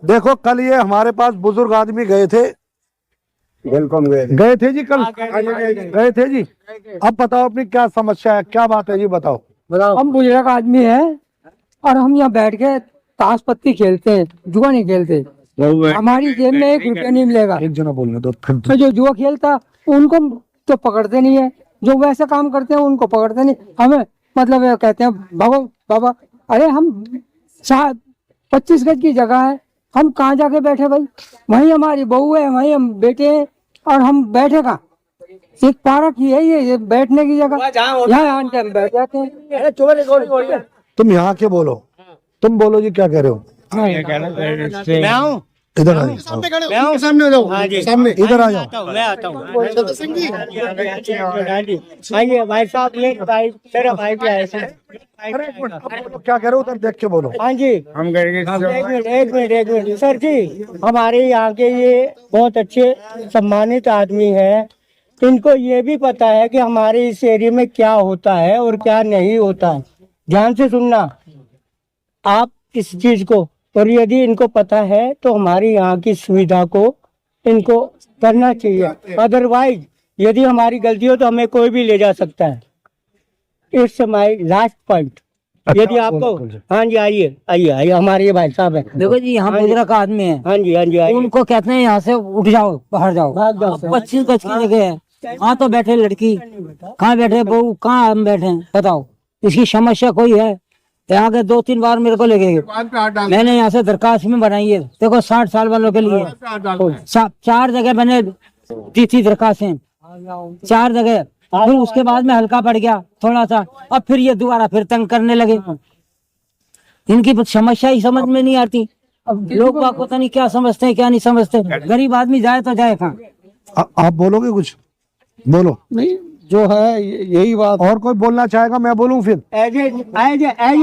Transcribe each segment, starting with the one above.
देखो कल ये हमारे पास बुजुर्ग आदमी गए थे, गए थे जी, कल गए थे जी। अब बताओ अपनी क्या समस्या है, क्या बात है जी, बताओ। हम बुजुर्ग आदमी है और हम यहाँ बैठ के ताश पत्ती खेलते हैं, जुआ नहीं खेलते। हमारी जेब में 1 रुपया नहीं मिलेगा। एक जना बोलने दो फिर। तो जो जुआ खेलता उनको तो पकड़ते नहीं है, जो वैसे काम करते हैं उनको पकड़ते नहीं। हमें मतलब ये कहते हैं बाबा बाबा, अरे हम 25 गज की जगह है, हम कहाँ जाके बैठे भाई? वहीं हमारी बहू है, वहीं हम बेटे हैं और हम बैठे कहाँ? एक पार्क ही है ये बैठने की जगह, यहाँ आन के हम बैठ जाते हैं। तुम यहाँ के बोलो, तुम बोलो जी क्या कह रहे हो। इधर आ जाओ, सामने जाओ, सामने इधर आ जाओ। मैं आता हूँ। आइए भाई साहब, ये भाई मेरा भाई भी आया है। अरे एक मिनट, अब बोलो क्या कह रहे हो, उधर देख के बोलो। हाँ जी, हम एक मिनट सर जी, हमारे यहाँ के ये बहुत अच्छे सम्मानित आदमी हैं। इनको ये भी पता है कि हमारे इस एरिया में क्या होता है और क्या नहीं होता है। ध्यान से सुनना आप इस चीज को, और यदि इनको पता है तो हमारी यहाँ की सुविधा को इनको करना चाहिए। अदरवाइज यदि हमारी गलती हो तो हमें कोई भी ले जा सकता है। It's my last point. यदि आपको, हाँ जी, आइए आइए आइए, हमारे ये भाई साहब है। देखो जी, यहाँ बुजुर्ग आदमी है, हाँ जी हाँ जी, आइए। उनको कहते हैं यहाँ से उठ जाओ, बाहर जाओ। 25 गज की जगह है, कहाँ तो बैठे लड़की, कहाँ बैठे बहू, कहाँ हम बैठे हैं? बताओ, इसकी समस्या कोई है? यहाँ के 2-3 बार मेरे को लेके गए, मैंने यहाँ से दरखास्त में बनाई है। देखो 60 साल वालों के लिए 4 जगह मैंने दी थी दरखास्तें, 4 जगह। फिर उसके बाद में हल्का पड़ गया थोड़ा सा, अब फिर ये दोबारा फिर तंग करने लगे। इनकी समस्या ही समझ में नहीं आती। अब लोग बाग पता नहीं क्या समझते हैं क्या नहीं समझते। गरीब आदमी जाए तो जाए कहाँ? आप बोलोगे कुछ, बोलो। नहीं, जो है यही बात। और कोई बोलना चाहेगा, मैं बोलूं फिर? एज ए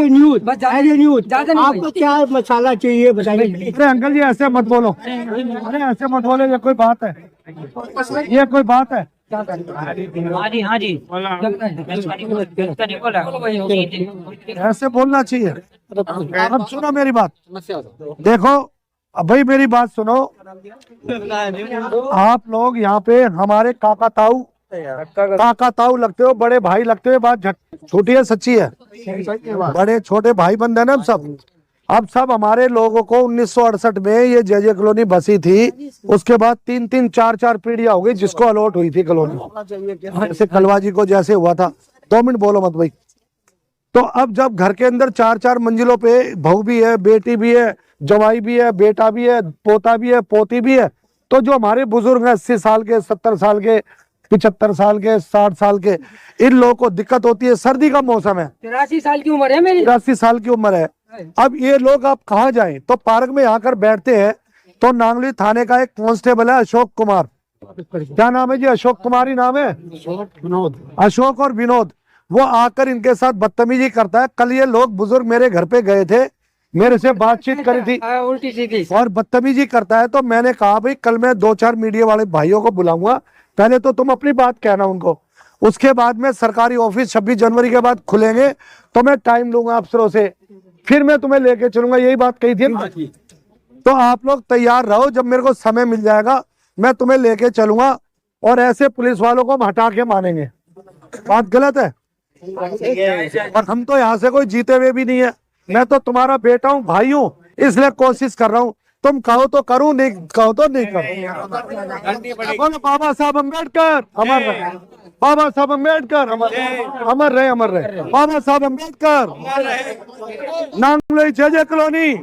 न्यूज आपको क्या मसाला चाहिए बताइए। अरे अंकल जी ऐसे मत बोलो, अरे ऐसे मत बोलो, ये कोई बात है? ये कोई बात है? हाँ जी ऐसे बोलना चाहिए। अब सुनो मेरी बात, देखो अब भाई मेरी बात सुनो। आप लोग यहाँ पे हमारे काका ताऊ लगते हो, बड़े भाई लगते हो। बात छोटी है सच्ची है, बड़े छोटे भाई बंद है ना हम सब। अब सब हमारे लोगों को 1968 में ये जे कॉलोनी बसी थी, उसके बाद 3-3 4-4 पीढ़ियां हो गई जिसको अलॉट हुई थी कॉलोनी, जैसे कलवाजी को जैसे हुआ था। 2 मिनट बोलो मत भाई। तो अब जब घर के अंदर 4-4 मंजिलों पे बहू भी है, बेटी भी है, जवाई भी है, बेटा भी है, पोता भी है, पोती भी है, तो जो हमारे बुजुर्ग हैं 80 साल के, 70 साल के, 75 साल के, 60 साल के, इन लोगों को दिक्कत होती है। सर्दी का मौसम है, 83 साल की उम्र है मेरी, 83 साल की उम्र है। अब ये लोग आप कहाँ जाएं? तो पार्क में आकर बैठते हैं। तो नांगली थाने का एक कांस्टेबल है अशोक कुमार, क्या नाम है जी? अशोक कुमार ही नाम है, अशोक और विनोद। वो आकर इनके साथ बदतमीजी करता है। कल ये लोग बुजुर्ग मेरे घर पे गए थे, मेरे से बातचीत करी थी, उल्टी सीधी, और बदतमीजी करता है। तो मैंने कहा भाई कल मैं 2-4 मीडिया वाले भाइयों को बुलाऊंगा, पहले तो तुम अपनी बात कहना उनको, उसके बाद में सरकारी ऑफिस 26 जनवरी के बाद खुलेंगे तो मैं टाइम लूंगा अफसरों से, फिर मैं तुम्हें लेके चलूंगा। यही बात कही थी ना? तो आप लोग तैयार रहो, जब मेरे को समय मिल जाएगा मैं तुम्हें लेके चलूंगा, और ऐसे पुलिस वालों को हम हटा के मानेंगे। बात गलत है? और हम तो यहाँ से कोई जीते हुए भी नहीं है। मैं तो तुम्हारा बेटा हूँ, भाई हूँ, इसलिए कोशिश कर रहा हूँ। तुम कहो तो करूँ, नहीं कहो तो नहीं करूँ। बोलो बाबा साहब अम्बेडकर अमर रहे, बाबा साहब अम्बेडकर अमर रहे, अमर रहे बाबा साहब अम्बेडकर। नांगलोई जे कॉलोनी,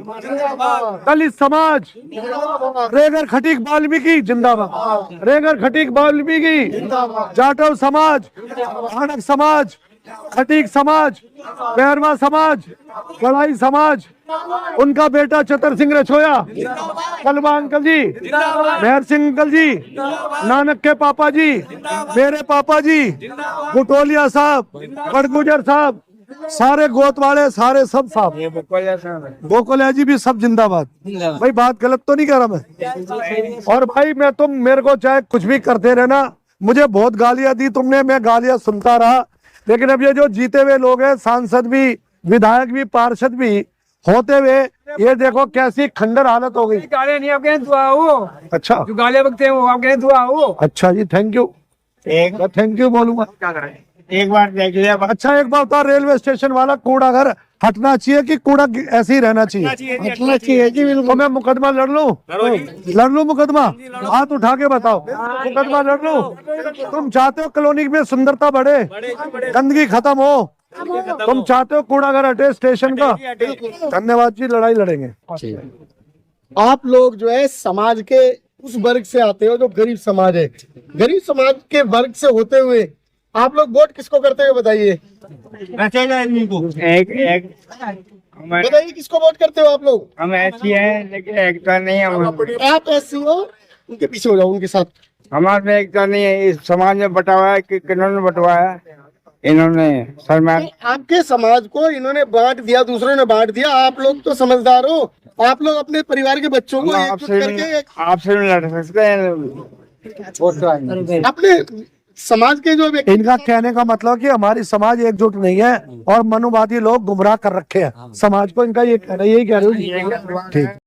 दलित समाज, रेगर खटीक वाल्मीकि जिंदाबाद, रेगर खटीक वाल्मीकि, जाटव समाज, हाड़क समाज, खटीक समाज, बैरवा समाज, कड़ाई समाज, उनका बेटा चतर सिंह रछोया, कलवा अंकल जी, मेहर सिंह अंकल जी, नानक के पापा जी, मेरे पापा जी, गुटोलिया साहब, गढ़गुजर साहब, सारे गोत वाले, सारे सब साहब, गोकुलिया जी भी सब जिंदाबाद। भाई बात गलत तो नहीं कर रहा मैं? और भाई मैं, तुम मेरे को चाहे कुछ भी करते रहना, मुझे बहुत गालियां दी तुमने, मैं गालियां सुनता रहा, लेकिन अब ये जो जीते हुए लोग हैं, सांसद भी, विधायक भी, पार्षद भी, होते हुए ये देखो कैसी खंडर हालत हो गई। गाले नहीं आपके दुआ हो, अच्छा जो गाले बकते हैं वो आपके दुआ हो। अच्छा जी, थैंक यू, थैंक यू बोलूंगा। एक बार देख लिया अच्छा एक बात बता, रेलवे स्टेशन वाला कूड़ा घर हटना चाहिए कि कूड़ा ऐसे ही रहना चाहिए? हटना चाहिए जी, तो मैं मुकदमा लड़ लूं मुकदमा? हाथ उठा के बताओ, मुकदमा लड़ लूं? तुम चाहते हो कॉलोनी में सुंदरता बढ़े, गंदगी खत्म हो, तुम चाहते हो कूड़ा घर हटे स्टेशन का? धन्यवाद जी, लड़ाई लड़ेंगे। आप लोग जो है समाज के उस वर्ग से आते हो जो गरीब समाज है। गरीब समाज के वर्ग से होते हुए आप लोग वोट किसको करते हो बताइए? बताइए किसको वोट करते हो आप लोग? हम ऐसी हैं लेकिन एकता नहीं है। आप ऐसे हो, उनके पीछे हो जाओ, उनके साथ। हमारे में एकता नहीं है। इस समाज में बंटवाया है कि किन्होंने बंटवाया? इन्होंने सरमान आपके समाज को इन्होंने बांट दिया, दूसरों ने बांट दिया। आप लोग तो समझदार हो, आप लोग अपने परिवार के बच्चों को एकजुट करके आपसे भी लड़ सकते हैं। अपने समाज के जो व्यक्ति, इनका कहने का मतलब कि हमारी समाज एकजुट नहीं है और मनुवादी लोग गुमराह कर रखे हैं समाज को, इनका ये कहना, यही कह रहे हो? ठीक।